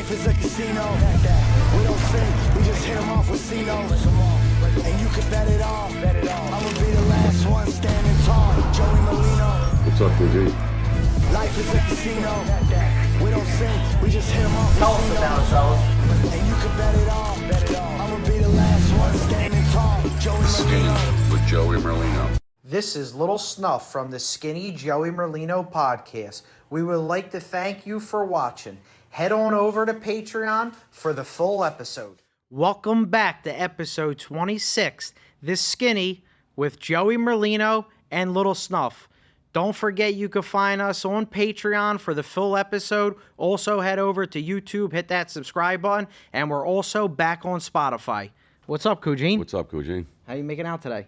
Life is a casino. We don't sink, we just hit them off with C-notes. And you can bet it all. I'ma be the last one standing tall. Joey Merlino. What's up, G? Life is a casino. We don't sink, we just hit them off with Tell us about ourselves. And you can bet it all. I'ma be the last one standing tall. Joey Merlino. With Joey Merlino. This is Lil Snuff from the Skinny Joey Merlino podcast. We would like to thank you for watching. Head on over to Patreon for the full episode. Welcome back to episode 26. This Skinny with Joey Merlino and Lil Snuff. Don't forget you can find us on Patreon for the full episode. Also head over to YouTube, hit that subscribe button, and we're also back on Spotify. What's up, Kujin? What's up, Kujin? How you making out today?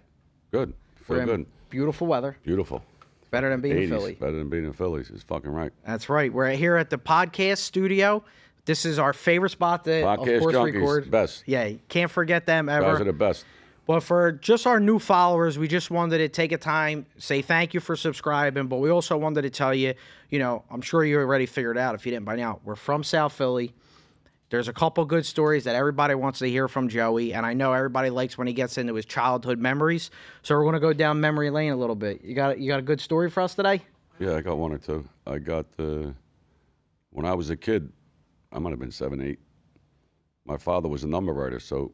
Good. Feel good. Beautiful weather. Beautiful. Better than being in 80s, Philly. Better than being in Philly. It's fucking right. That's right. We're here at the podcast studio. This is our favorite spot to, Podcast of course, junkies, record. best. Yeah, can't forget them ever. Guys are the best. But for just our new followers, we just wanted to take a time, say thank you for subscribing, but we also wanted to tell you, I'm sure you already figured out if you didn't by now, we're from South Philly. There's a couple good stories that everybody wants to hear from Joey, and I know everybody likes when he gets into his childhood memories. So we're going to go down memory lane a little bit. You got a good story for us today? Yeah, I got one or two. I got, when I was a kid, I might have been 7, 8, my father was a number writer, so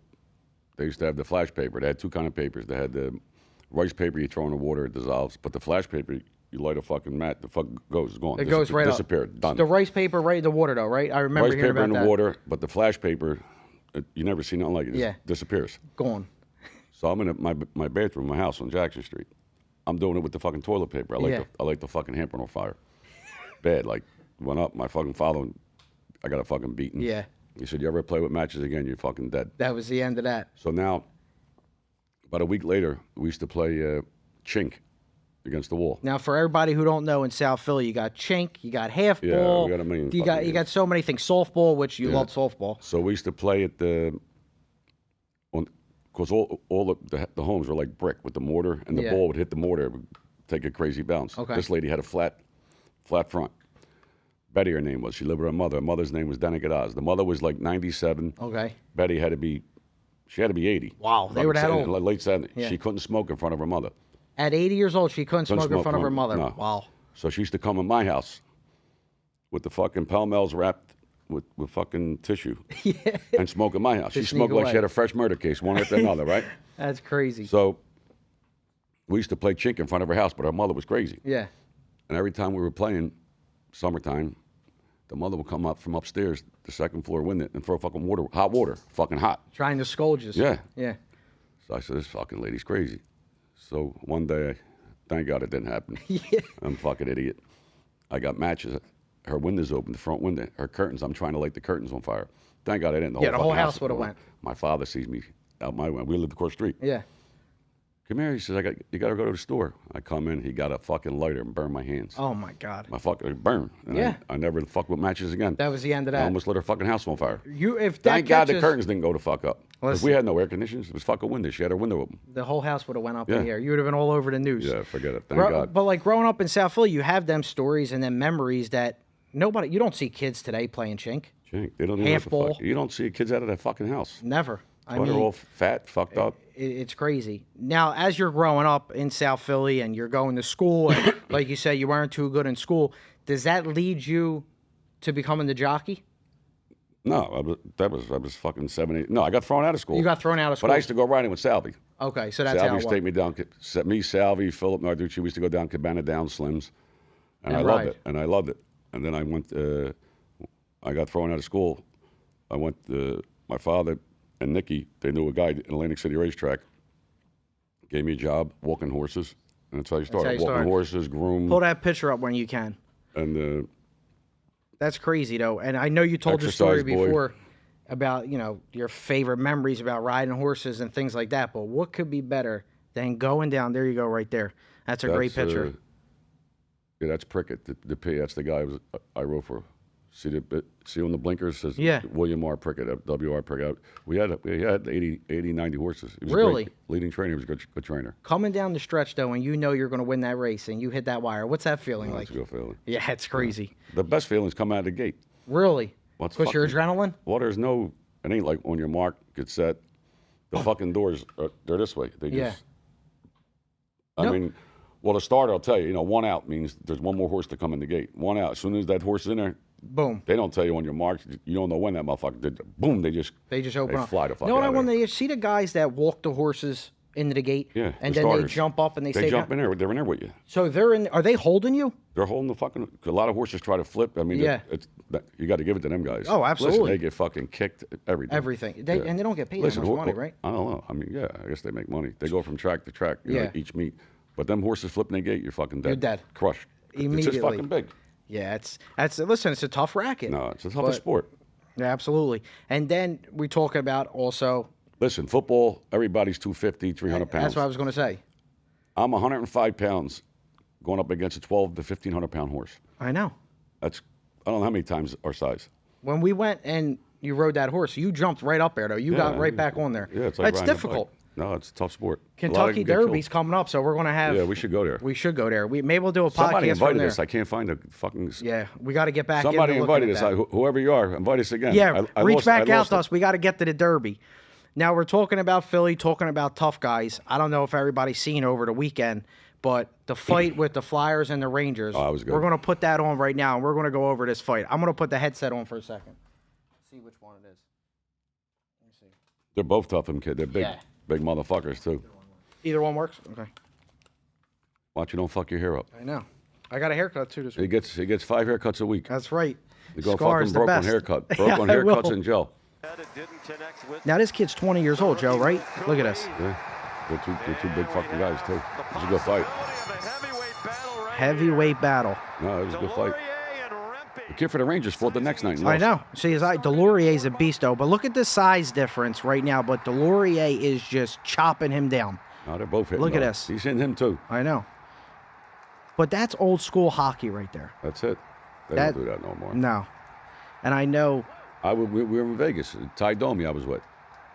they used to have the flash paper. They had two kind of papers. They had the rice paper you throw in the water, it dissolves, but the flash paper, you light a fucking mat, the fuck goes, it's gone. It goes right disappeared, up. done. The rice paper right in the water, though, right? I remember rice hearing paper about that. in the water, but the flash paper, you never see nothing like it. It just disappears. Gone. So I'm in my bathroom, my house on Jackson Street. I'm doing it with the fucking toilet paper. I like the fucking hamper on fire. Bad, like, went up, my fucking father, I got a fucking beating. Yeah. He said, you ever play with matches again, you're fucking dead. That was the end of that. So now, about a week later, we used to play chink against the wall. Now, for everybody who don't know, in South Philly, you got chink, you got half ball. We got a million. You got so many things. Softball, which you love softball. So we used to play at because all the homes were like brick with the mortar, and the ball would hit the mortar, it would take a crazy bounce. Okay. This lady had a flat front. Betty, her name was. She lived with her mother. Her mother's name was Danica Oz. The mother was like 97. Okay. Betty had to be 80. Wow, they were that old. Late 70s. Yeah. She couldn't smoke in front of her mother. At 80 years old, she couldn't smoke in front of her mother. No. Wow. So she used to come in my house with the fucking Pall-Malls wrapped with fucking tissue and smoke in my house. She smoked like she had a fresh murder case, one after another, right? That's crazy. So we used to play chink in front of her house, but her mother was crazy. Yeah. And every time we were playing, summertime, the mother would come up from upstairs, the second floor window, and throw fucking hot water, fucking hot. Trying to scold you. Yeah. Yeah. So I said, this fucking lady's crazy. So one day, thank God it didn't happen. I'm a fucking idiot. I got matches. Her window's open, the front window, her curtains. I'm trying to light the curtains on fire. Thank God I didn't. The whole house would have went. My father sees me out my window. We lived across the street. Yeah. Come here. He says, you got to go to the store. I come in. He got a fucking lighter and burned my hands. Oh, my God. My fucking burn. And I never fuck with matches again. That was the end of that. I almost lit her fucking house on fire. Thank God the curtains didn't go to fuck up. Because we had no air conditioners. It was fucking window. She had her window open. The whole house would have went up in the air. You would have been all over the news. Yeah, forget it. Thank God. But like growing up in South Philly, you have them stories and them memories that you don't see kids today playing chink. Chink. They don't even Half ball. You don't see kids out of that fucking house. Never. I mean, they're all fat, fucked up. It's crazy. Now, as you're growing up in South Philly and you're going to school, and like you say, you weren't too good in school, does that lead you to becoming the jockey? No, I was fucking 7, 8. No, I got thrown out of school. You got thrown out of school. But I used to go riding with Salvi. Okay, so that's Salvi how it used to take me down. Me, Salvi, Philip Narducci, we used to go down Cabana Down Slims. And I loved it. And I loved it. And then I went, I got thrown out of school. I went, my father and Nikki, they knew a guy in Atlantic City Racetrack, gave me a job walking horses. And that's how you started. Walking horses, groom. Pull that picture up when you can. And that's crazy, though. And I know you told the story before about, your favorite memories about riding horses and things like that. But what could be better than going down? There you go, right there. That's a great picture. Yeah, that's Prickett, the P. That's the guy I wrote for. See on the blinkers says William R. Prickett, W.R. Prickett. We had 80, 90 horses. He was a great leading trainer. He was a good trainer. Coming down the stretch, though, and you know you're going to win that race, and you hit that wire, what's that feeling like? That's a good feeling. Yeah, it's crazy. The best feelings come out of the gate. Really? Because your adrenaline? Well, there's no, it ain't like on your mark, get set. The fucking doors, they're this way. They just, I mean, well, the starter, I'll tell you, 1 out means there's one more horse to come in the gate. 1 out. As soon as that horse is in there, boom. They don't tell you on your mark. You don't know when that motherfucker did. Boom, they just open up. Fly the fuck No, out I of want there. to see the guys that walk the horses into the gate. Yeah, and the then starters. they jump up and they They jump in there. They're in there with you. So they're in. Are they holding you? They're holding the fucking. A lot of horses try to flip. I mean, you got to give it to them guys. Oh, absolutely. Listen, they get fucking kicked. Everything. And they don't get paid that much money, right? I don't know. I mean, yeah, I guess they make money. They go from track to track. Each meet. But them horses flipping the gate, you're fucking dead. You're dead. Crushed. Immediately. It's just fucking big. Yeah, listen, it's a tough racket. No, it's a tough sport. Yeah, absolutely. And then we talk about also. Listen, football, everybody's 250, 300 pounds. That's what I was going to say. I'm 105 pounds going up against a 12 to 1,500 pound horse. I know. I don't know how many times our size. When we went and you rode that horse, you jumped right up there, though. You got right back on there. Yeah, it's like that's difficult. No, it's a tough sport. Kentucky Derby's coming up, so we're going to have. Yeah, we should go there. We should go there. Maybe we'll do a podcast. Somebody invited from us. I can't find a fucking. Yeah, we got to get back. Somebody into invited us. Whoever you are, invite us again. Yeah, reach back out to us. We got to get to the Derby. Now we're talking about Philly, talking about tough guys. I don't know if everybody's seen over the weekend, but the fight with the Flyers and the Rangers. Oh, that was good. We're going to put that on right now, and we're going to go over this fight. I'm going to put the headset on for a second. See which one it is. Let me see. They're both tough, them kid. They're big motherfuckers too. Either one works. Okay. Watch you don't fuck your hair up. I know. I got a haircut too this week. He gets 5 haircuts a week. That's right. You go Scar fucking is the broke on best. haircut. Broke on haircuts and gel. Now this kid's 20 years old, Joe, right? Look at us. Yeah. They're two big fucking guys too. It's a good fight. Heavyweight battle. No, it was a good fight. The kid for the Rangers fought the next night and I lost. know. See, Delorier's a beast, though. But look at the size difference right now. But Delorier is just chopping him down. No, they're both hitting. Look at though. this. He's hitting him too. I know. But that's old school hockey right there. That's it. They don't do that no more. No. And I know. We were in Vegas. Ty Domi I was with.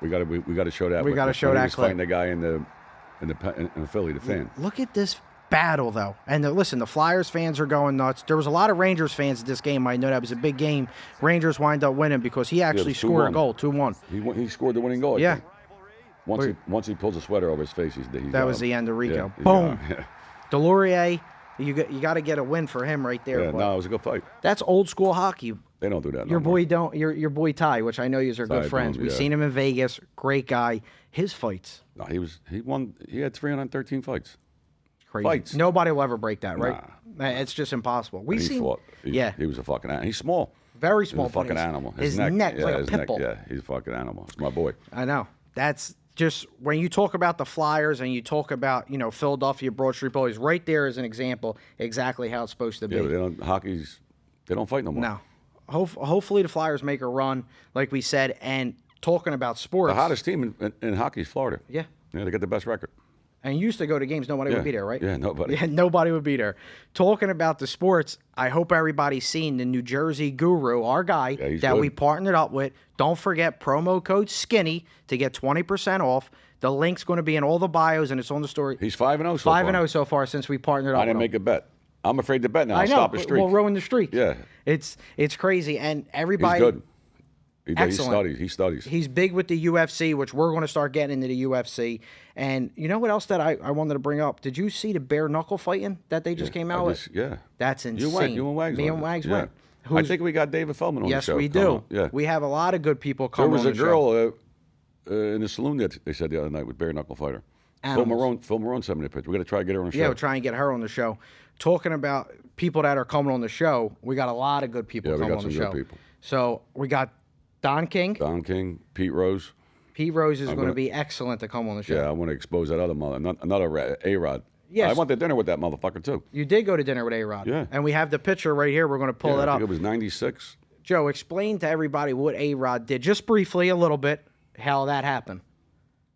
We got to show that. We got to show when that he was clip. fighting the guy in Philly, the fan. Look at this battle, though. And listen, the Flyers fans are going nuts. There was a lot of Rangers fans at this game. I know that was a big game. Rangers wind up winning because he actually scored a goal, 2-1. He scored the winning goal. I think. Once he pulls a sweater over his face, that was the end of Rico. Yeah, Boom. Delorier, you got to get a win for him right there. Yeah, no, it was a good fight. That's old school hockey. They don't do that. Your boy Ty, which I know you are good friends. We've seen him in Vegas. Great guy. His fights. No, he won. He had 313 fights. Crazy. Fights. Nobody will ever break that, right? Nah. It's just impossible. He fought. He was a fucking animal. He's small. Very small. He's a fucking animal. His neck like a pit bull. Yeah, he's a fucking animal. It's my boy. I know. That's just when you talk about the Flyers and you talk about Philadelphia Broad Street Bullies. Right there is an example exactly how it's supposed to be. Yeah, but they don't fight no more. No. Hopefully the Flyers make a run, like we said. And talking about sports, the hottest team in hockey is Florida. Yeah. Yeah, they got the best record. And you used to go to games, nobody would be there, right? Yeah, nobody. Yeah, nobody would be there. Talking about the sports, I hope everybody's seen the New Jersey Guru, our guy that we partnered up with. Don't forget promo code SKINNY to get 20% off. The link's going to be in all the bios, and it's on the story. He's 5-0 so far. 5-0 so far since we partnered up. I didn't make a bet. I'm afraid to bet now. I know. Stop the streak. We'll ruin the streak. Yeah. It's crazy, and everybody. He's good. Excellent. He studies. He's big with the UFC, which we're going to start getting into the UFC. And you know what else that I wanted to bring up? Did you see the bare-knuckle fighting that they just came out with? Yeah. That's insane. You and Wags Me and Wags went. I think we got David Feldman on the show. Yes, we do. On. Yeah. We have a lot of good people coming on the show. There was a girl in the saloon that they said the other night with bare-knuckle fighter. Phil Marone sent me the picture. We got to try to get her on the show. Yeah, we'll try and get her on the show. Talking about people that are coming on the show, we got a lot of good people coming on the show. Yeah, we got some good people. So we got Don King, Pete Rose. Pete Rose is going to be excellent to come on the show. Yeah, I want to expose that other mother, another ARod. Yes. I went to dinner with that motherfucker too. You did go to dinner with ARod. Yeah. And we have the picture right here. We're going to pull it up. I think it was 96. Joe, explain to everybody what ARod did, just briefly, a little bit, how that happened.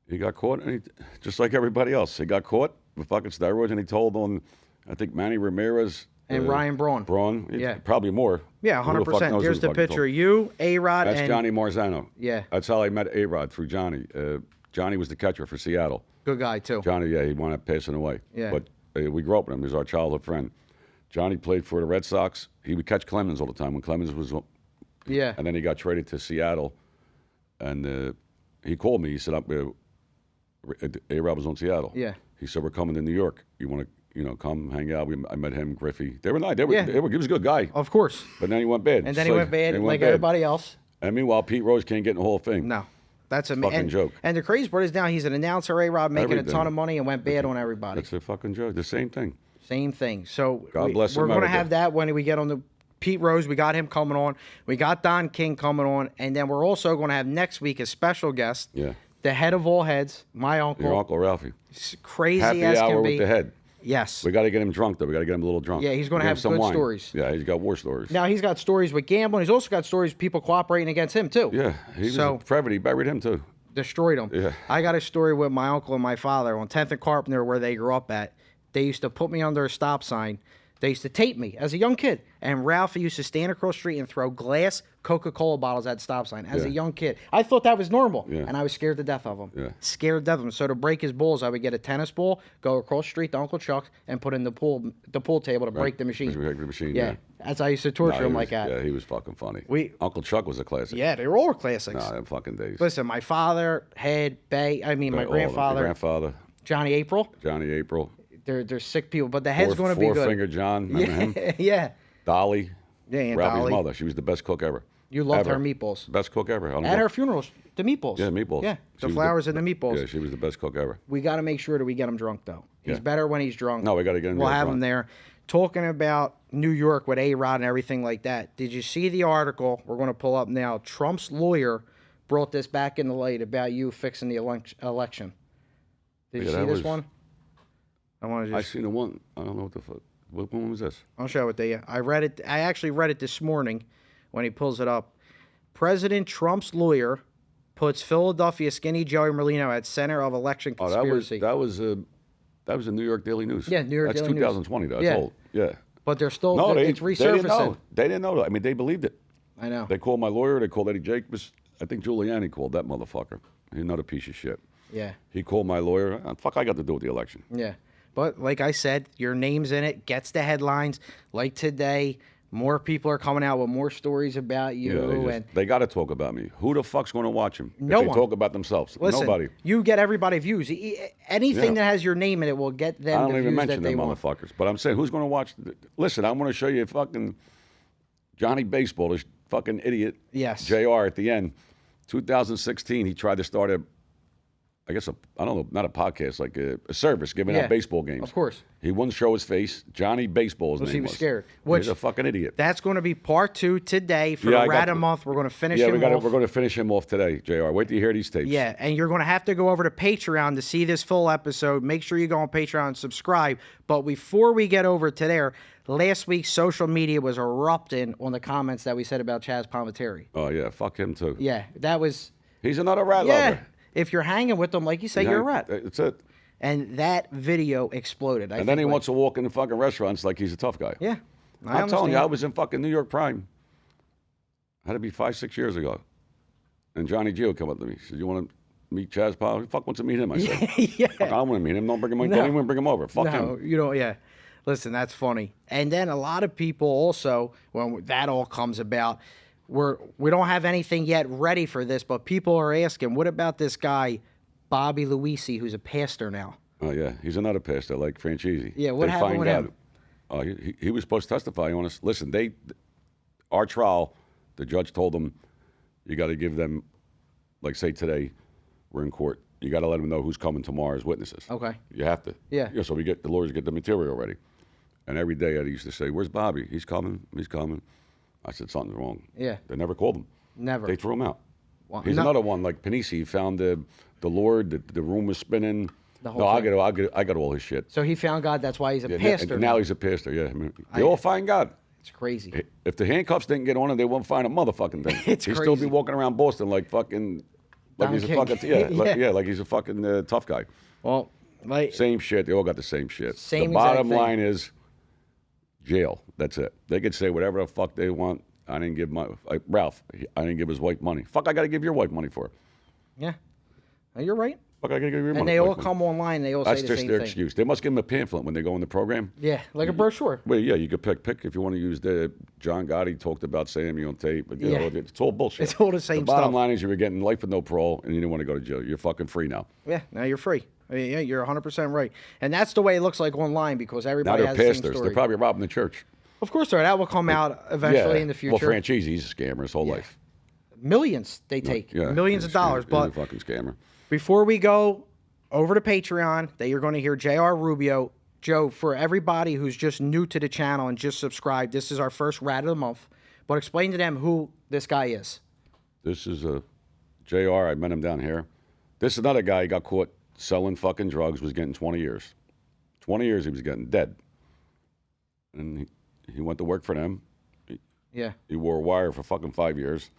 He got caught, and just like everybody else. He got caught with fucking steroids, and he told on, I think, Manny Ramirez. And Ryan Braun. Yeah. Probably more. Yeah, 100%. Here's the picture. You, ARod, That's Johnny Marzano. Yeah. That's how I met ARod, through Johnny. Johnny was the catcher for Seattle. Good guy, too. Johnny, he wound up passing away. Yeah. But we grew up with him. He was our childhood friend. Johnny played for the Red Sox. He would catch Clemens all the time when Clemens was Yeah. And then he got traded to Seattle, and he called me. He said, ARod was on Seattle. Yeah. He said, we're coming to New York. You want to, come hang out? I met him, Griffey. They were nice. He was a good guy. Of course. But then he went bad. And then he went bad like everybody else. And meanwhile, Pete Rose can't get in the Hall of Fame. No. That's a fucking joke. And the crazy part is now he's an announcer, ARod, making a ton of money and went bad on everybody. That's a fucking joke. The same thing. Same thing. So God bless we're going to America. have that when we get on the Pete Rose. We got him coming on. We got Don King coming on. And then we're also going to have next week a special guest. Yeah. The head of all heads, my uncle. Your Uncle Ralphie. Crazy Happy as can hour be. with the head. Yes. We got to get him drunk, though. We got to get him a little drunk. Yeah, he's going to have some good wine. stories. Yeah, he's got war stories. Now, he's got stories with gambling. He's also got stories of people cooperating against him, too. Yeah, he was a private. He buried him, too. Destroyed him. Yeah. I got a story with my uncle and my father on 10th and Carpenter where they grew up at. They used to put me under a stop sign. They used to tape me as a young kid. And Ralphie used to stand across the street and throw glass Coca-Cola bottles at the stop sign as a young kid. I thought that was normal. Yeah. And I was scared to death of him. Yeah. Scared to death of him. So to break his balls, I would get a tennis ball, go across the street to Uncle Chuck's, and put in the pool table to break the machine. Break the machine, Yeah. That's how I used to torture him like that. Yeah, he was fucking funny. Uncle Chuck was a classic. Yeah, they were all classics. Nah, them fucking days. Listen, my father, Head, Bay, my grandfather. Grandfather. Johnny April. Johnny April. They're sick people, but the head's going to be good. Four-Finger John, remember him? Yeah. Dolly. Yeah, Aunt Ralphie's Dolly. mother. She was the best cook ever. You loved Ever. her meatballs. Best cook ever. At her funerals, the meatballs. Yeah, meatballs. Yeah, She the was flowers and the meatballs. Yeah, she was the best cook ever. We got to make sure that we get him drunk, though. He's Yeah. better when he's drunk. No, we got to get him We'll have drunk. him there. Talking about New York with ARod and everything like that. Did you see the article we're going to pull up now? Trump's lawyer brought this back in the light about you fixing the election. Did you see this one? I want to just. I seen the one. I don't know what the fuck. What one was this? I'll show it to you. I read it. I actually read it this morning when he pulls it up. President Trump's lawyer puts Philadelphia skinny Joey Merlino at center of election conspiracy. That was a New York Daily News. Yeah, New York That's Daily News. 2020. Though. That's Yeah. old. Yeah. But they're still. No, it's they didn't resurfacing. know. They didn't know that. I mean, they believed it. I know. They called my lawyer. They called Eddie Jacobs. I think Giuliani called that motherfucker. He's another piece of shit. Yeah. He called my lawyer. Fuck, I got to do with the election. Yeah. But like I said, your name's in it, gets the headlines. Like today, more people are coming out with more stories about you. Yeah, they got to talk about me. Who the fuck's going to watch them? No if they one. talk about themselves. Listen, Nobody. you get everybody views. Anything that has your name in it will get them I don't the even views mention that they them want. motherfuckers. But I'm saying, who's going to watch? Listen, I'm going to show you fucking Johnny Baseball, this fucking idiot. Yes. JR at the end. 2016, he tried to start I don't know, not a podcast, like a service giving out baseball games. Of course. He wouldn't show his face. Johnny Baseball's name was. He was scared. He's a fucking idiot. That's going to be part 2 today for the Rat a Month. We're going to finish him off. We're going to finish him off today, JR. Wait till you hear these tapes. Yeah, and you're going to have to go over to Patreon to see this full episode. Make sure you go on Patreon and subscribe. But before we get over to there, last week social media was erupting on the comments that we said about Chaz Palminteri. Oh, yeah. Fuck him, too. Yeah, that was... He's another rat lover. If you're hanging with them, like you say, you're a rat. That's it. And that video exploded. And then he wants to walk in the fucking restaurants like he's a tough guy. Yeah. I'm telling you, I was in fucking New York Prime. Had to be 5-6 years ago. And Johnny G would come up to me. He said, you want to meet Chaz Powell? Who the fuck wants to meet him? I said, Yeah. Fuck, I don't want to meet him. Don't even bring him over. Fuck him. You know, yeah. Listen, that's funny. And then a lot of people also, when that all comes about, we don't have anything yet ready for this, but people are asking, what about this guy, Bobby Luisi, who's a pastor now? Oh, yeah. He's another pastor like Franchese. Yeah, what happened with him? Oh, he was supposed to testify on us. Listen, our trial, the judge told them, you got to give them, like say today, we're in court. You got to let them know who's coming tomorrow as witnesses. Okay. You have to. Yeah. So the lawyers get the material ready. And every day I used to say, where's Bobby? He's coming. I said, something's wrong. Yeah. They never called him. Never. They threw him out. Well, He's another one like Panisi. He found the Lord, the room was spinning. The whole thing. I got all his shit. So he found God. That's why he's a Yeah, pastor. now he's a pastor, yeah. I mean, they all find God. It's crazy. If the handcuffs didn't get on him, they won't find a motherfucking thing. It's He'd still be crazy. walking around Boston like fucking, like Don he's a King. fucking, like he's a fucking tough guy. Well, like Same shit. They all got the same shit. Same the bottom exact thing. line is jail. That's it. They could say whatever the fuck they want. I didn't give Ralph. I didn't give his wife money. Fuck, I got to give your wife money for it. yeah. No, you're right. Fuck, I gotta give you your money. And they all come online. And they all That's say the just same their thing. excuse. They must give them a pamphlet when they go in the program. Yeah, like a brochure. Well, yeah, you could pick if you want to use the John Gotti talked about Sammy on tape. But, you Yeah. know, it's all bullshit. It's all the same The bottom stuff. line is you were getting life with no parole, and you didn't want to go to jail. You're fucking free now. Yeah, now you're free. I mean, yeah, you're 100% right. And that's the way it looks like online because Now everybody they're has the same pastors. story. They're probably robbing the church. Of course, sir. That will come out eventually in the future. Well, Franchise, he's a scammer his whole life. Millions they take. Yeah, Millions of he's a scammer. dollars. He's But a fucking scammer. before we go over to Patreon, that you're going to hear J.R. Rubio. Joe, for everybody who's just new to the channel and just subscribed, this is our first rat of the month. But explain to them who this guy is. This is a JR. I met him down here. This is another guy. He got caught selling fucking drugs. Was getting 20 years. 20 years he was getting dead. And he went to work for them. Yeah. He wore a wire for fucking 5 years.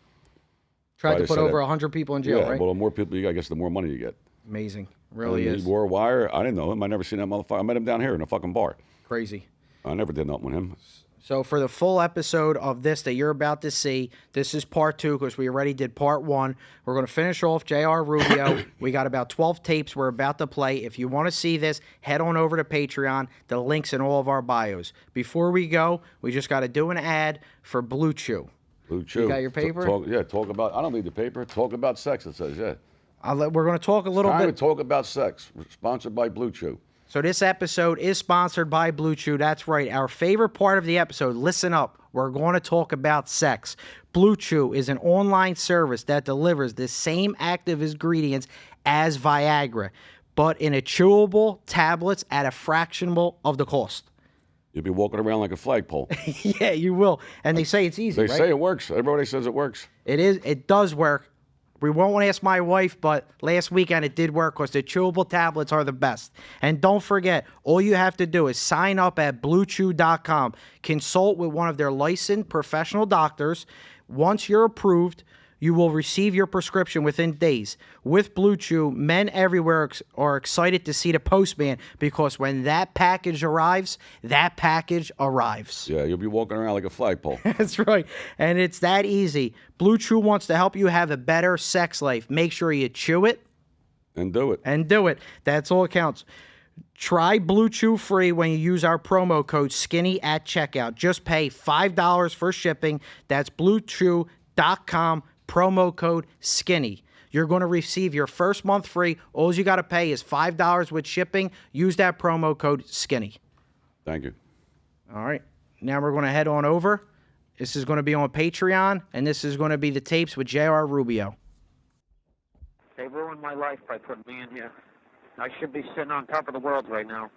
Tried to put set over up. 100 people in jail, Yeah. right? Well, the more people you got, I guess the more money you get. Amazing. Really And is. He wore a wire. I didn't know him. I never seen that motherfucker. I met him down here in a fucking bar. Crazy. I never did nothing with him. So for the full episode of this that you're about to see, this is part 2 because we already did part 1. We're going to finish off J.R. Rubio. We got about 12 tapes we're about to play. If you want to see this, head on over to Patreon. The link's in all of our bios. Before we go, we just got to do an ad for Blue Chew. Blue Chew. You got your paper? Talk about, I don't need the paper. Talk about sex, it says, yeah. We're going to talk a little Time to bit. talk about sex. Sponsored by Blue Chew. So this episode is sponsored by Blue Chew. That's right. Our favorite part of the episode, listen up. We're going to talk about sex. Blue Chew is an online service that delivers the same active ingredients as Viagra, but in a chewable tablets at a fraction of the cost. You'll be walking around like a flagpole. Yeah, you will. And they say it's easy, They right? say it works. Everybody says it works. It is. It does work. We won't ask my wife, but last weekend it did work because the chewable tablets are the best. And don't forget, all you have to do is sign up at bluechew.com. Consult with one of their licensed professional doctors. Once you're approved, you will receive your prescription within days. With Blue Chew, men everywhere are excited to see the postman because when that package arrives, that package arrives. Yeah, you'll be walking around like a flagpole. That's right. And it's that easy. Blue Chew wants to help you have a better sex life. Make sure you chew it. And do it. And do it. That's all it counts. Try Blue Chew free when you use our promo code SKINNY at checkout. Just pay $5 for shipping. That's bluechew.com, promo code SKINNY. You're going to receive your first month free. All you got to pay is $5 with shipping. Use that promo code SKINNY. Thank you. All right. Now we're going to head on over. This is going to be on Patreon, and this is going to be the tapes with J.R. Rubio. They ruined my life by putting me in here. I should be sitting on top of the world right now.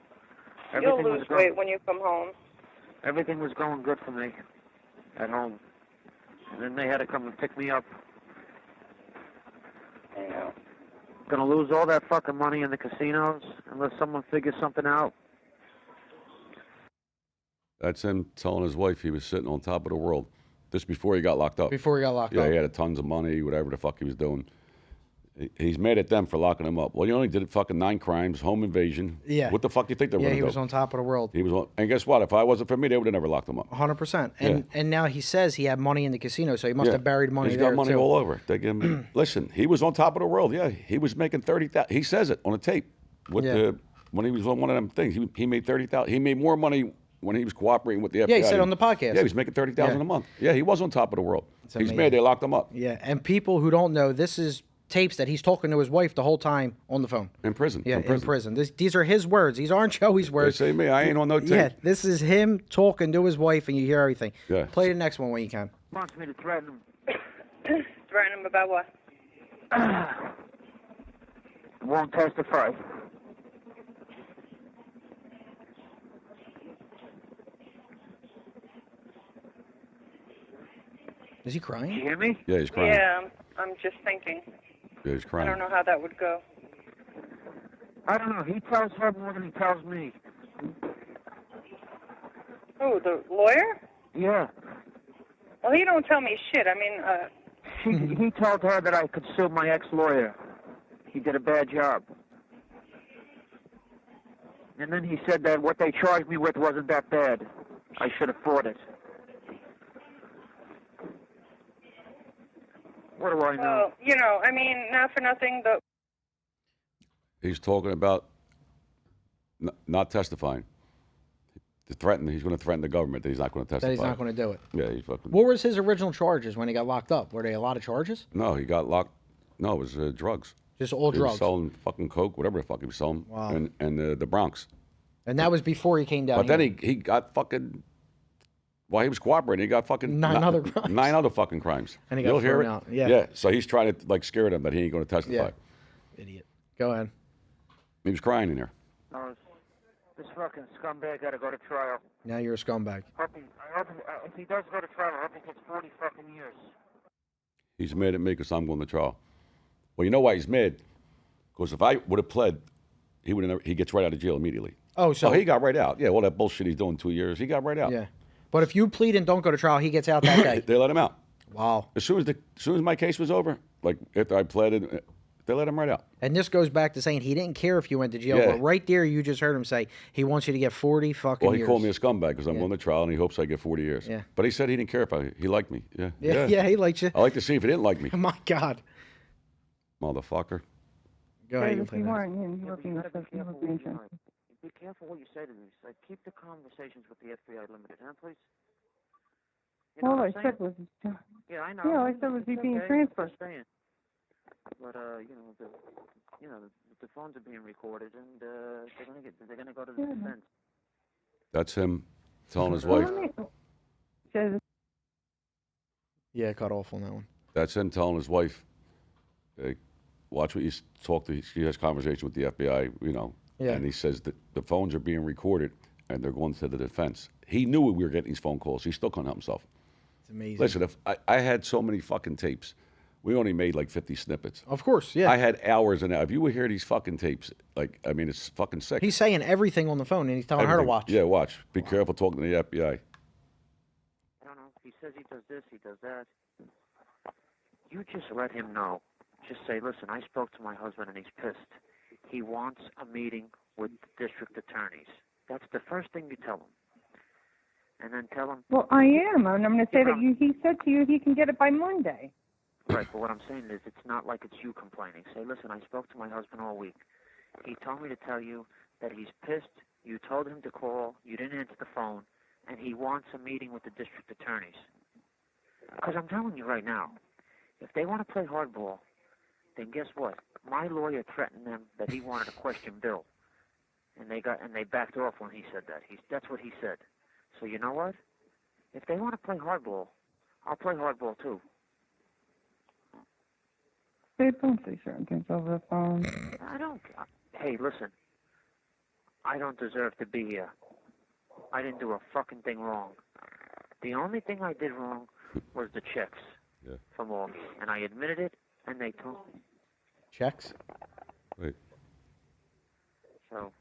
You'll lose weight when you come home. Everything was going good for me at home. And then they had to come and pick me up. I know. Gonna lose all that fucking money in the casinos unless someone figures something out. That's him telling his wife he was sitting on top of the world. This before he got locked up. Before he got locked Yeah, up. he had tons of money, whatever the fuck he was doing. He's mad at them for locking him up. Well, you only did fucking 9 crimes, home invasion. Yeah. What the fuck do you think they were Yeah, going to he do? was on top of the world. He was on, and guess what? If I wasn't for me, they would have never locked him up. 100%. Yeah. And now he says he had money in the casino, so he must have buried money He's there got money too. all over. They give him, listen, he was on top of the world. Yeah, he was making 30,000. He says it on a tape. With Yeah. when he was on one of them things, he made 30,000. He made more money when he was cooperating with the FBI. Yeah, he said on the podcast. Yeah, he was making 30,000 Yeah. a month. Yeah, he was on top of the world. He's amazing. mad they locked him up Yeah, and people who don't know, this is tapes that he's talking to his wife the whole time on the phone. in prison. Yeah, from in prison. These are his words. These aren't Joey's They words. say me, I ain't on no tape. Yeah, this is him talking to his wife, and you hear everything. Yeah. Play the next one when you can. Wants me to threaten him. Threaten him about what? Won't testify. Is he Did crying? you hear me? Yeah, he's crying. Yeah, I'm just thinking. Yeah, he's I crying. don't know how that would go. I don't know. He tells her more than he tells me. Who, the lawyer? Yeah. Well, he don't tell me shit. I mean, He told her that I could sue my ex-lawyer. He did a bad job. And then he said that what they charged me with wasn't that bad. I should afford it. What do I know? well, you know, I mean, not for nothing, but He's talking about not testifying. He's going to threaten the government that he's not going to testify. That he's not going to do it. Yeah, he fucking. What was his original charges when he got locked up? Were they a lot of charges? No, he got locked. No, it was drugs. Just all He drugs. was selling fucking coke, whatever the fuck he was selling. Wow. And the Bronx. And that was before he came down. But then here. he got fucking. While he was cooperating, he got fucking Nine other crimes. 9 other fucking crimes. And he got You'll hear thrown it. out. Yeah. Yeah. So he's trying to like scare them that he ain't going to testify. Yeah. Idiot. Go ahead. He was crying in there. No, this fucking scumbag got to go to trial. Now you're a scumbag. I hope if he does go to trial, I hope he gets 40 fucking years. He's mad at me because I'm going to trial. Well, you know why he's mad? Because if I would have pled, he gets right out of jail immediately. Oh, so he got right out. Yeah, all that bullshit he's doing 2 years, he got right out. Yeah. But if you plead and don't go to trial, he gets out that day. They let him out. Wow. As soon as my case was over, like after I pleaded, they let him right out. And this goes back to saying he didn't care if you went to jail, Yeah. but right there you just heard him say he wants you to get 40 fucking Well, he years. called me a scumbag because I'm going to trial and he hopes I get 40 years. Yeah. But he said he didn't care if he liked me. Yeah. Yeah, he likes you. I like to see if he didn't like me. My God. Motherfucker. Go ahead. You If play you that. weren't, you Yeah, were but being you gotta be you were careful, being be careful what you say to these. Like, keep the conversations with the FBI limited, huh, please? You know All what I I'm said saying? was, Yeah, I know. yeah, all I said was he It's being okay. transferred. Just saying. But the phones are being recorded, and they're gonna go to the defense. That's him telling his Well, wife. let me- says Yeah, cut off on that one. That's him telling his wife, hey, watch what you talk to. She has conversation with the FBI, Yeah. and he says that the phones are being recorded and they're going to the defense. He knew we were getting these phone calls. He still couldn't help himself. It's amazing. Listen, if I had so many fucking tapes, we only made like 50 snippets. Of course, yeah. I had hours and hours. If you would hear these fucking tapes, it's fucking sick. He's saying everything on the phone, and he's telling her to Everything. watch. Yeah, watch. Be careful talking to the FBI. I don't know. He says he does this, he does that. You just let him know. Just say, listen, I spoke to my husband and he's pissed. He wants a meeting with the district attorneys. That's the first thing you tell him. And then tell him. well, I am, and I'm going to say that he said to you he can get it by Monday. Right, but what I'm saying is it's not like it's you complaining. Say, listen, I spoke to my husband all week. He told me to tell you that he's pissed. You told him to call. You didn't answer the phone. And he wants a meeting with the district attorneys. Because I'm telling you right now, if they want to play hardball, then guess what? My lawyer threatened them that he wanted to question Bill. And they backed off when he said that. That's what he said. So you know what? If they want to play hardball, I'll play hardball too. They don't say certain things over the phone. I don't. Hey, listen. I don't deserve to be here. I didn't do a fucking thing wrong. The only thing I did wrong was the checks from August, and I admitted it, and they told me. Checks? Wait. So.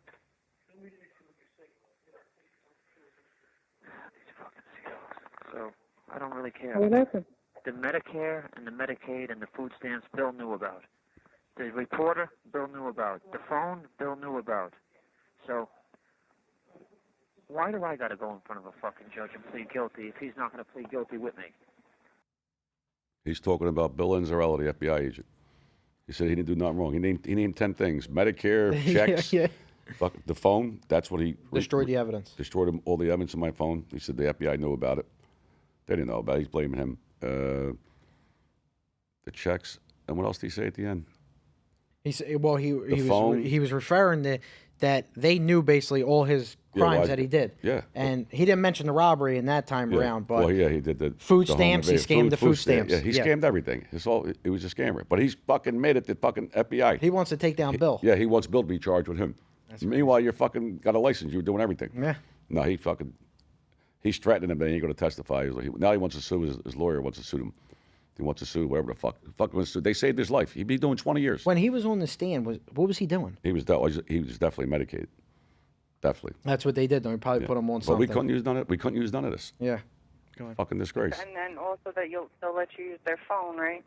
These fucking CEOs. So I don't really care. Well, that's a The Medicare and the Medicaid and the food stamps, Bill knew about. The reporter, Bill knew about. The phone, Bill knew about. So, why do I got to go in front of a fucking judge and plead guilty if he's not going to plead guilty with me? He's talking about Bill Enzarella, the FBI agent. He said he didn't do nothing wrong. He named 10 things: Medicare, checks, Yeah. fuck, the phone. That's what he Destroyed the evidence. Destroyed all the evidence in my phone. He said the FBI knew about it. They didn't know about it. He's blaming him. The checks, and what else did he say at the end? He said, well, he phone. was referring to that they knew basically all his crimes that he did. Yeah. And he didn't mention the robbery in that time around, but well, yeah, he did the food the home stamps, he invasion. scammed the food stamps. Yeah, he Yeah. scammed everything. It was a scammer. But he's fucking made it the fucking FBI. he wants to take down Bill. Yeah, he wants Bill to be charged with him. Meanwhile, you're fucking got a license. You're doing everything. Yeah. No, he's threatening him that he ain't going to testify. Now he wants to sue his lawyer. Wants to sue him. He wants to sue whatever the fuck. Wants to sue. They saved his life. He'd be doing 20 years. When he was on the stand, what was he doing? He was definitely medicated. Definitely. That's what they did, though. He probably put him on But something. we couldn't use none of it. We couldn't use none of this. Yeah. Go ahead. Fucking disgrace. And then also that they'll let you use their phone, right?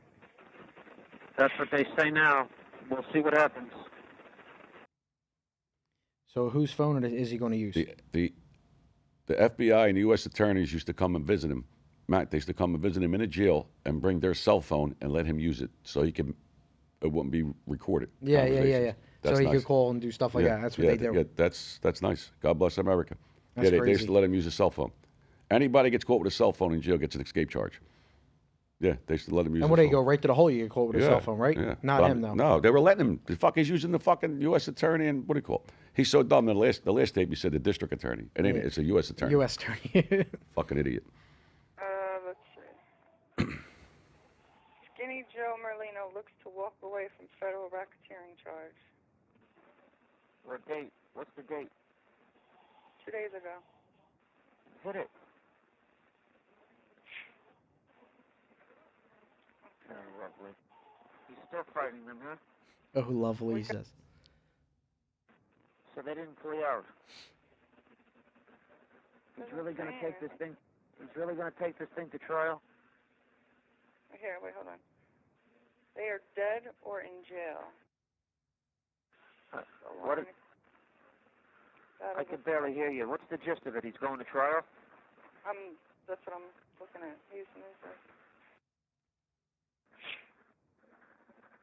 That's what they say now. We'll see what happens. So whose phone is he going to use? The FBI and the U.S. attorneys used to come and visit him. Matt, they used to come and visit him in a jail and bring their cell phone and let him use it so it wouldn't be recorded. Yeah. conversations. That's so he nice. could call and do stuff like that. That's what they do. Yeah, that's nice. God bless America. That's they crazy. used to let him use a cell phone. Anybody gets caught with a cell phone in jail gets an escape charge. Yeah, they used to let him use. And what do you go right to the hole? You get called with a cell phone, right? Yeah. Not him though. No, they were letting him. The fuck, he's using the fucking U.S. attorney and what do you call it? He's so dumb. The last tape he said the district attorney. It ain't. It's a U.S. attorney. U.S. attorney. Fucking idiot. Let's see. Skinny Joe Merlino looks to walk away from federal racketeering charge. What date? What's the date? 2 days ago. Hit it. Okay, lovely. He's still fighting them, huh? Oh, lovely, he says. So they didn't plea out. He's really gonna take this thing. He's really gonna take this thing to trial. Here, wait, hold on. They are dead or in jail. What? I can barely hear you. What's the gist of it? He's going to trial. That's what I'm looking at.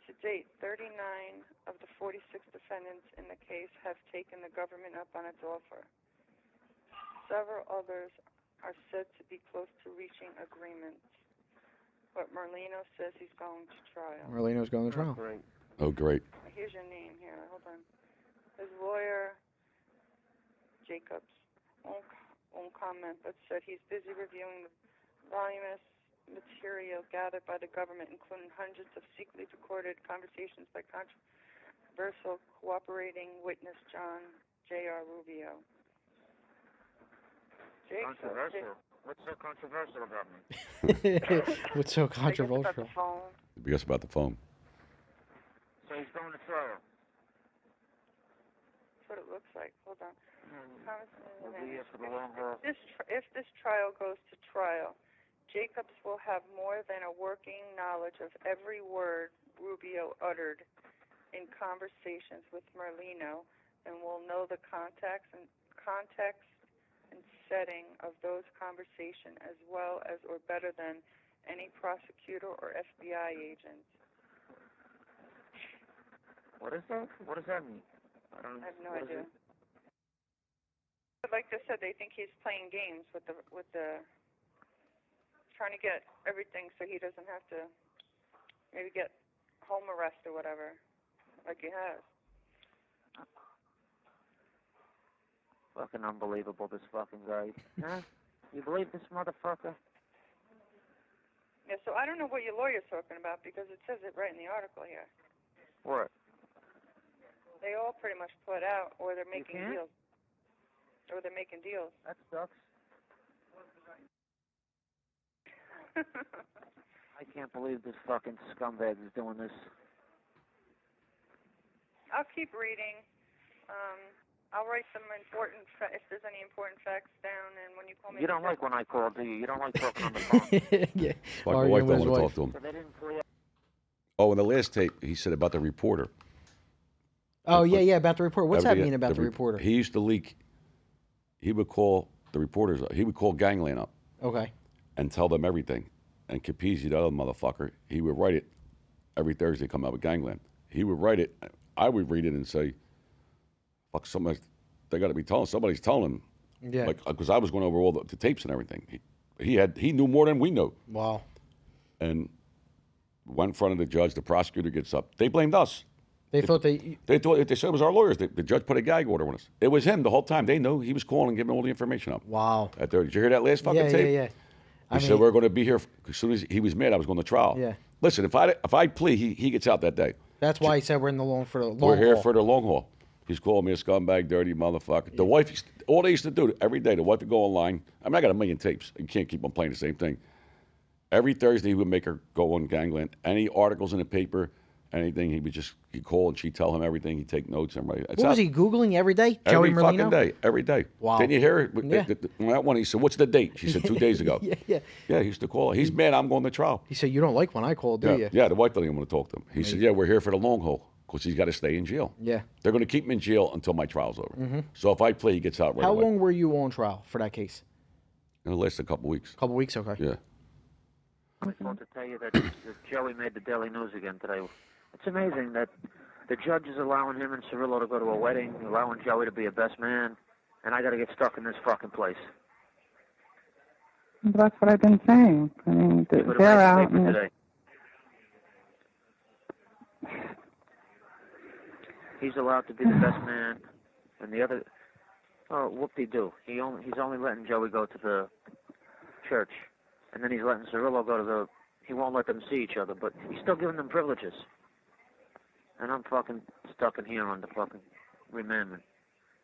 To date, 39 of the 46 defendants in the case have taken the government up on its offer. Several others are said to be close to reaching agreements. But Merlino says he's going to trial. Merlino's going to trial. Great. Oh, great. Here's your name here. Hold on. His lawyer, Jacobs, won't comment, but said he's busy reviewing the voluminous material gathered by the government, including hundreds of secretly recorded conversations by controversial cooperating witness John J.R. Rubio. Controversial? What's so controversial about me? What's so About the controversial? phone. Because about the phone. So he's going to trial. That's what it looks like. Hold on. We'll be here for the long haul. If this trial goes to trial, Jacobs will have more than a working knowledge of every word Rubio uttered in conversations with Merlino, and will know the context and setting of those conversations as well as or better than any prosecutor or FBI agent. What is that? What does that mean? I I have no idea. But like I said, they think he's playing games with the trying to get everything so he doesn't have to maybe get home arrest or whatever, like he has. Fucking unbelievable, this fucking guy. Huh? You believe this motherfucker? Yeah, so I don't know what your lawyer's talking about because it says it right in the article here. What? They all pretty much put out, or they're making can't? deals. Or they're making deals. That sucks. I can't believe this fucking scumbag is doing this. I'll keep reading. I'll write some important, if there's any important facts down, and when you call me... You don't like when I call, do you? You don't like talking on the phone. Yeah. Like my Arguing wife with don't his want to wife. talk to him. So they didn't plea out. Oh, in the last tape, he said about the reporter. Oh, yeah, about the report. What's that Everything- mean about the re- reporter? He used to leak. He would call the reporters up. He would call Gangland up Okay. and tell them everything. And Capizzi, the other motherfucker, he would write it every Thursday, come out with Gangland. He would write it. I would read it and say, fuck, somebody, they got to be telling, somebody's telling him. Yeah. Like, because I was going over all the tapes and everything. He knew more than we knew. Wow. And went in front of the judge, the prosecutor gets up. They blamed us. They thought they... They said it was our lawyers. The judge put a gag order on us. It was him the whole time. They knew he was calling and giving all the information up. Wow. Did you hear that last fucking Yeah, tape? yeah. He said we're going to be here. As soon as he was mad, I was going to trial. Yeah. Listen, if I plea, he gets out that day. That's why he said we're in the long for the long We're here haul. for the long haul. He's calling me a scumbag, dirty motherfucker. The wife, all they used to do every day, the wife would go online. I mean, I got a million tapes. You can't keep on playing the same thing. Every Thursday, he would make her go on Gangland. Any articles in the paper, anything, he'd call and she'd tell him everything. He'd take notes and write. What was he Googling every day? Every Joey fucking Merlino? day, every day. Wow. Didn't you hear it? Yeah. That one, he said, "What's the date?" She said, 2 days ago. Yeah. Yeah, he used to call her. He's mad. I'm going to trial. He said, you don't like when I call, do you? Yeah, the wife didn't even want to talk to him. He said, "Yeah, we're here for the long haul because he's got to stay in jail. Yeah. They're going to keep him in jail until my trial's over. So if I plea, he gets out right How away. long were you on trial for that case? It'll last a couple weeks. A couple weeks, okay. Yeah. I was supposed to tell you that Joey made the Daily News again today. It's amazing that The judge is allowing him and Cirillo to go to a wedding, allowing Joey to be a best man, and I got to get stuck in this fucking place. That's what I've been saying. I mean, they're out. And today. He's allowed to be the best man, and the other, oh, whoop-de-doo. He's only letting Joey go to the church, and then he's letting Cirillo go to the, he won't let them see each other, but he's still giving them privileges. And I'm fucking stuck in here on the fucking remandment.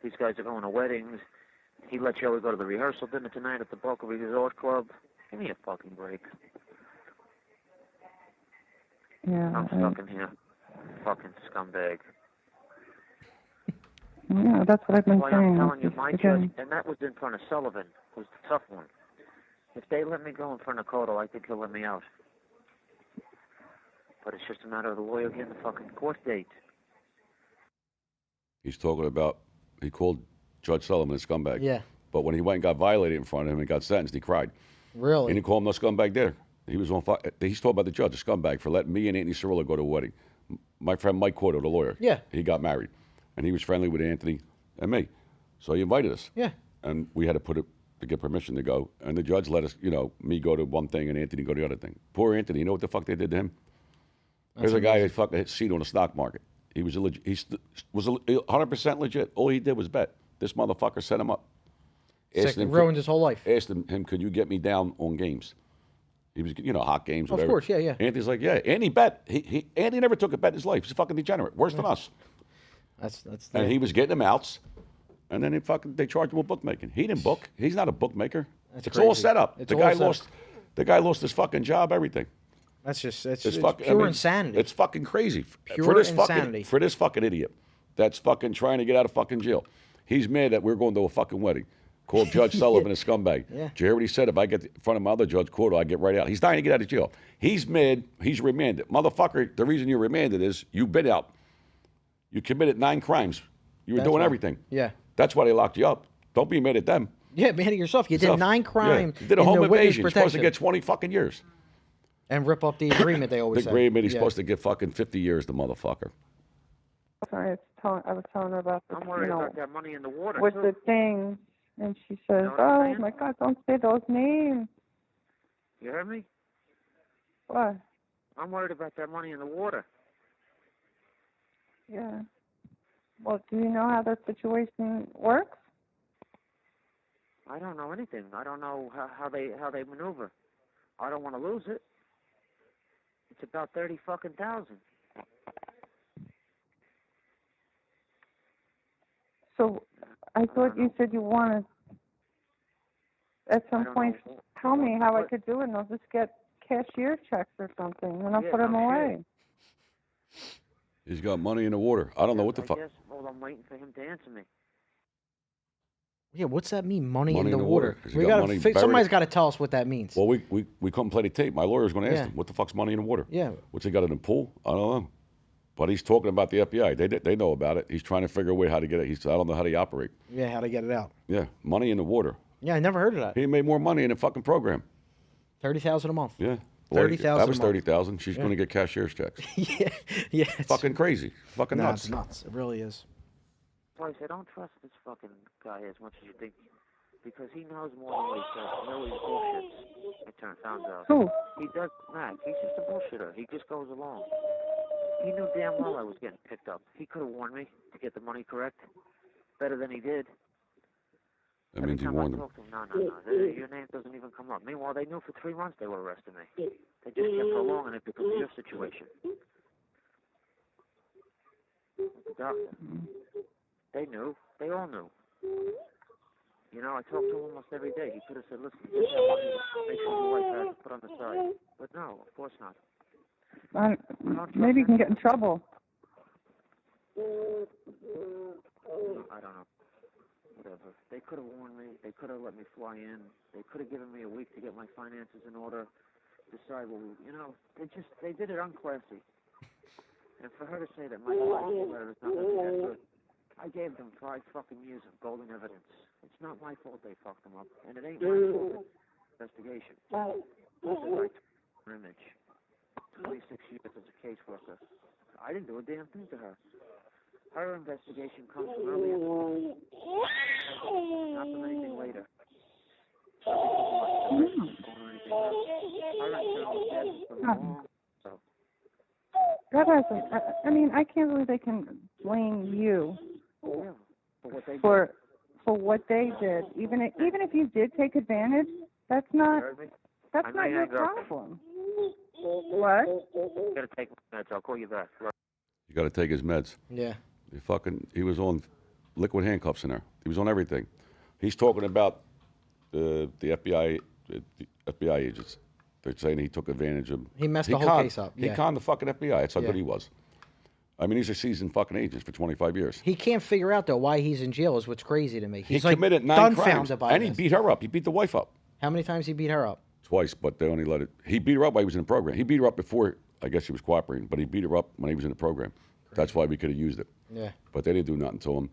These guys are going to weddings. He let Joey go to the rehearsal dinner tonight at the Boca Resort Club. Give me a fucking break. yeah, I'm stuck in here. Fucking scumbag. Yeah, that's what I've been Why saying. I'm telling you, my judge, and that was in front of Sullivan, who's the tough one. If they let me go in front of Cotto, I think he'll let me out. But it's just a matter of the lawyer getting the fucking court date. He's talking about, he called Judge Sullivan a scumbag. Yeah. But when he went and got violated in front of him and got sentenced, he cried. Really? He didn't call him no scumbag there. He was on fire. He's talking about the judge, a scumbag, for letting me and Anthony Cirillo go to a wedding. My friend Mike Cotto, the lawyer. Yeah. He got married. And he was friendly with Anthony and me. So he invited us. Yeah. And we had to to get permission to go. And the judge let us, me go to one thing and Anthony go to the other thing. Poor Anthony, you know what the fuck they did to him? There's a guy who fucking hit seat on the stock market. He was was 100% legit. All he did was bet. This motherfucker set him up. Ruined his whole life. Asked him, could you get me down on games? He was, hot games, whatever. Of course, yeah. Anthony's like, yeah. And he bet. Anthony never took a bet in his life. He's a fucking degenerate. Worse than us. That's. And he was getting them outs. And then they charged him with bookmaking. He didn't book. He's not a bookmaker. It's crazy. all set up. The guy lost his fucking job, everything. That's just It's pure insanity. It's fucking crazy. Pure insanity. For this fucking idiot that's fucking trying to get out of fucking jail. He's mad that we're going to a fucking wedding. Called Judge Sullivan a scumbag. Yeah. Did you hear what he said? If I get in front of my other judge, Cotto, I get right out. He's dying to get out of jail. He's mad. He's remanded. Motherfucker, the reason you're remanded is you've been out. You committed 9 crimes. You were doing everything. Yeah. That's why they locked you up. Don't be mad at them. Yeah, mad at yourself. You did 9 crimes. Yeah. You did a home invasion. You're supposed to get 20 fucking years. And rip up the agreement, they always say. The agreement, he's supposed to get fucking 50 years, the motherfucker. Sorry, I was telling her about the, I'm worried about that money in the water, with too. the thing, and she says, what I'm saying? my God, don't say those names. You heard me? What? I'm worried about that money in the water. Yeah. Well, do you know how that situation works? I don't know anything. I don't know how they maneuver. I don't want to lose it. It's about 30 fucking thousand. So, I thought you said you wanted, at some point, tell me how I could do it, and I'll just get cashier checks or something, and I'll put them away. He's got money in the water. I don't know what the fuck. Yes, well, I'm waiting for him to answer me. Yeah, what's that mean? Money in the water. We got money buried. Somebody's got to tell us what that means. Well, we couldn't play the tape. My lawyer's going to ask him, what the fuck's money in the water? Yeah. What's he got in the pool? I don't know. But he's talking about the FBI. They know about it. He's trying to figure a way how to get it. He said, I don't know how they operate. Yeah, how to get it out. Yeah, money in the water. Yeah, I never heard of that. He made more money in the fucking program. $30,000 a month. Yeah. 30,000. That was 30,000. She's going to get cashier's checks. yeah. Fucking crazy. Fucking nuts. It's nuts. It really is. So I said, don't trust this fucking guy as much as you think, because he knows more than what he says. He always bullshits. It found out. Who? He does, Mac. He's just a bullshitter. He just goes along. He knew damn well I was getting picked up. He could have warned me to get the money correct better than he did. That means he warned them. No. Your name doesn't even come up. Meanwhile, they knew for 3 months they were arresting me. They just kept prolonging it because of your situation. The doctor. They knew. They all knew. I talked to him almost every day. He could have said, listen, make sure your wife has to put on the side. But no, of course not. Maybe you can get in trouble. I don't know. Whatever. They could have warned me. They could have let me fly in. They could have given me a week to get my finances in order. Decide, they did it unclassy. And for her to say that my letter is not going to be that good, I gave them 5 fucking years of golden evidence. It's not my fault they fucked them up, and it ain't my fault. Investigation. This is my image. 26 years as a caseworker. I didn't do a damn thing to her. Her investigation comes early in the morning, not from anything later. Her internal affairs is wrong, so. That doesn't. I mean, I can't believe they can blame you Yeah, for what they did. for what they did. Even if you did take advantage, that's not your problem. What? You gotta take my meds. I'll call you back. You got to take his meds. Yeah. He was on liquid handcuffs in there. He was on everything. He's talking about the FBI agents. They're saying he took advantage of. He messed the whole case up. He Yeah. conned the fucking FBI. That's how good he was. I mean, these are seasoned fucking agents for 25 years. He can't figure out, though, why he's in jail is what's crazy to me. He He's like committed 9 crimes, dumbfounded by and he this. beat her up. He beat the wife up. How many times he beat her up? Twice, but they only let it. He beat her up while he was in the program. He beat her up before, I guess she was cooperating, but he beat her up when he was in the program. That's why we could have used it. Yeah. But they didn't do nothing to him.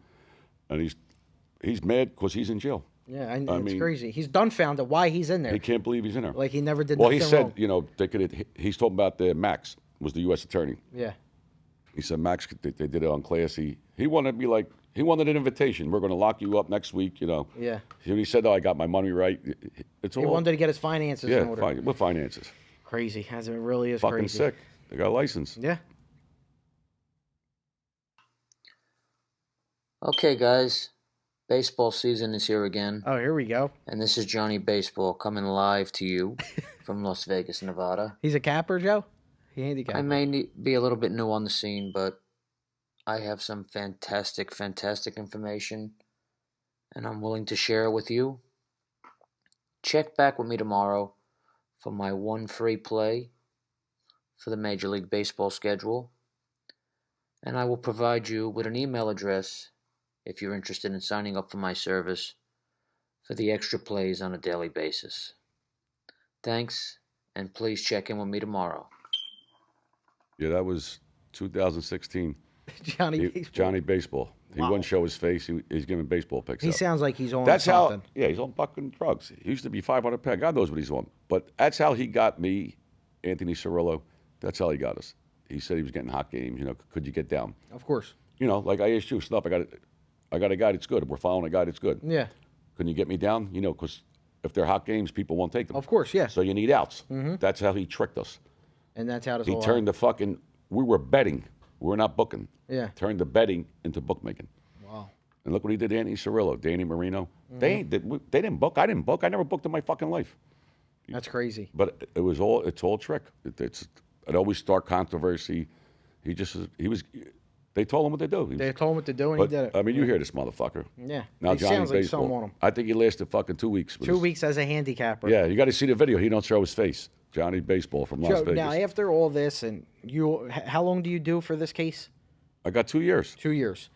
And he's mad because he's in jail. Yeah, I it's mean, crazy. He's duncfounded why he's in there. He can't believe he's in there. Like he never did Well, nothing he said, wrong. you know, they could. He's talking about Max was the U.S. attorney. Yeah. He said Max, they did it on classy. He wanted to be like, he wanted an invitation. We're going to lock you up next week, you know. Yeah. He said, oh, I got my money right. It's He all. wanted to get his finances in order. Yeah, what finances? Crazy. As it really is Fucking crazy. sick. They got a license. Yeah. Okay, guys. Baseball season is here again, Oh, here we go. and this is Johnny Baseball coming live to you from Las Vegas, Nevada. He's a capper, Joe? He handicapped. I may be a little bit new on the scene, but I have some fantastic information, and I'm willing to share it with you. Check back with me tomorrow for my one free play for the Major League Baseball schedule, and I will provide you with an email address if you're interested in signing up for my service for the extra plays on a daily basis. Thanks, and please check in with me tomorrow. Yeah, that was 2016. Johnny Baseball. Baseball. He Wow. wouldn't show his face. He's giving baseball picks He out. sounds like he's on That's something. how. Yeah, he's on fucking drugs. He used to be 500 pounds. God knows what he's on. But that's how he got me, Anthony Cirillo. That's how he got us. He said he was getting hot games. You know, could you get down? Of course. You know, like I asked you, Snuff. I got a guy that's good. We're following a guy that's good. Yeah. Can you get me down? You know, because if they're hot games, people won't take them. Of course, yeah. So you need outs. That's how he tricked us. And that's how this He all turned the fucking. We were betting. We were not booking. Yeah. Turned the betting into bookmaking. Wow. And look what he did to Anthony Cirillo, Danny Marino. They didn't book. I didn't book. I never booked in my fucking life. That's crazy. But it's all trick. It always start controversy. He was. They told him what to do. They told him what to do, and But he did it. I mean, you hear this motherfucker. Yeah. Now He Johnny sounds like Baseball. something on him. I think he lasted fucking 2 weeks. with 2 his- weeks as a handicapper. Yeah, you got to see the video. He don't show his face. Johnny Baseball from Las Joe, Vegas. now, after all this, and how long do you do for this case? I got 2 years. 2 years.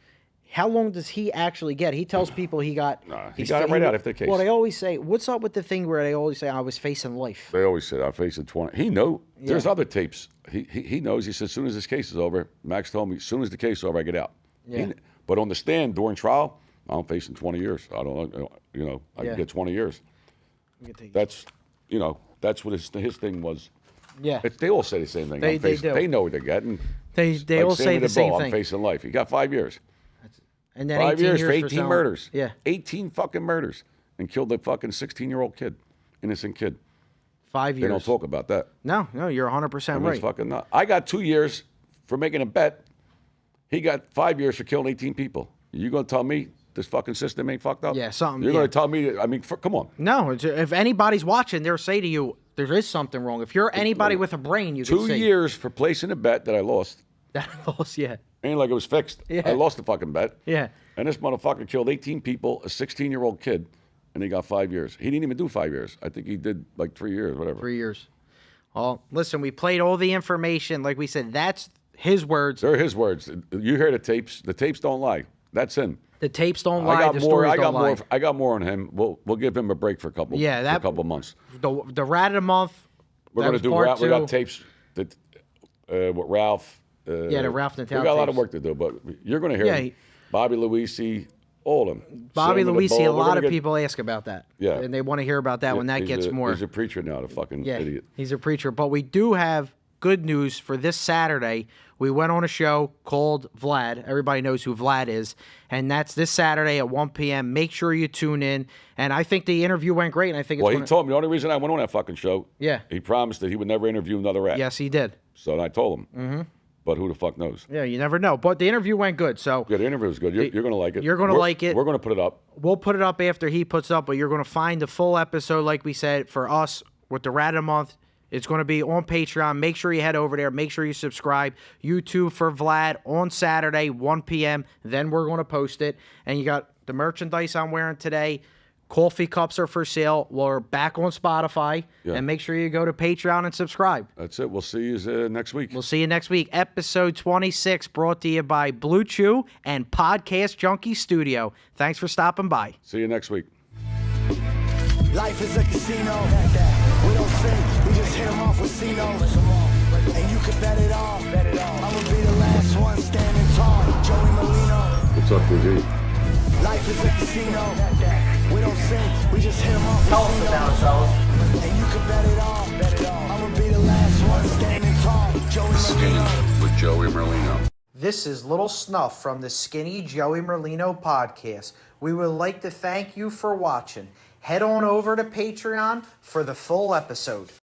How long does he actually get? He tells people he got. Nah, he got it right out after the case. Well, they always say, what's up with the thing where they always say, I was facing life? They always said, I'm facing 20. He knew. There's Yeah. other tapes. He knows. He said, as soon as this case is over, Max told me, as soon as the case is over, I get out. Yeah. But on the stand during trial, I'm facing 20 years. I don't know. You know, I Yeah. can get 20 years. You can take- That's, you know, that's what his thing was. Yeah. They all say the same thing. They do. They know what they're getting. They Like all say Sammy the same Bull, thing. I'm facing life. He got 5 years. And then 5 years for 18 selling- murders. Yeah. 18 fucking murders. And killed a fucking 16-year-old kid. Innocent kid. 5 They years. don't talk about that. No, you're 100% I mean, right. it's fucking not. I got 2 years for making a bet. He got 5 years for killing 18 people. You gonna tell me this fucking system ain't fucked up? Yeah, something- You're yeah. gonna tell me? I mean, come on. No, if anybody's watching, they'll say to you, there is something wrong. If you're anybody with a brain, you can 2 see. years for placing a bet that I lost. That loss, yeah. Ain't like it was fixed. Yeah. I lost the fucking bet. Yeah. And this motherfucker killed 18 people, a 16-year-old kid, and he got 5 years. He didn't even do 5 years. I think he did like 3 years, whatever. 3 years. Well, listen, we played all the information. Like we said, that's his words. They're his words. You hear the tapes. The tapes don't lie. That's him. The tapes don't I lie. got The more. stories I got don't lie. more. I got more on him. We'll give him a break for a couple. Yeah, for a couple months. The rat of the month. We're that gonna was do. part We two. got tapes that with Ralph. Yeah, the Ralph Natal We got a lot of tapes. work to do, but you're gonna hear Yeah, him. Bobby Luisi, all of them. Bobby Sammy the Luisi, Bull. a We're lot gonna of get- people ask about that. Yeah. And they want to hear about that when that He's gets more. He's a preacher now, the fucking Yeah, idiot. he's a preacher. But we do have good news for this Saturday. We went on a show called Vlad. Everybody knows who Vlad is. And that's this Saturday at 1 p.m. Make sure you tune in. And I think the interview went great. And I think Well, he told me the only reason I went on that fucking show, Yeah. he promised that he would never interview another rat. Yes, he did. So I told him. Mm-hmm. But who the fuck knows? Yeah, you never know. But the interview went good. So Yeah, the interview was good. You're going to like it. You're going to like it. We're going to put it up. We'll put it up after he puts it up, but you're going to find the full episode, like we said, for us with the Rat of the Month. It's going to be on Patreon. Make sure you head over there. Make sure you subscribe. YouTube for Vlad on Saturday, 1 p.m. Then we're going to post it. And you got the merchandise I'm wearing today. Coffee cups are for sale. We're back on Spotify. Yeah. And make sure you go to Patreon and subscribe. That's it. We'll see you next week. We'll see you next week. Episode 26 brought to you by Blue Chew and Podcast Junkie Studio. Thanks for stopping by. See you next week. Life is a casino. We don't think, we just hit 'em off with C-notes. And you can bet it all. I'ma be the last one standing tall. Joey Merlino. What's up, DG? Life is a casino. We don't think, we just hit 'em off with C-notes. And you can bet it all. I'ma be the last one standing tall. Joey Merlino. With Joey Merlino. This is Lil Snuff from the Skinny Joey Merlino podcast. We would like to thank you for watching. Head on over to Patreon for the full episode.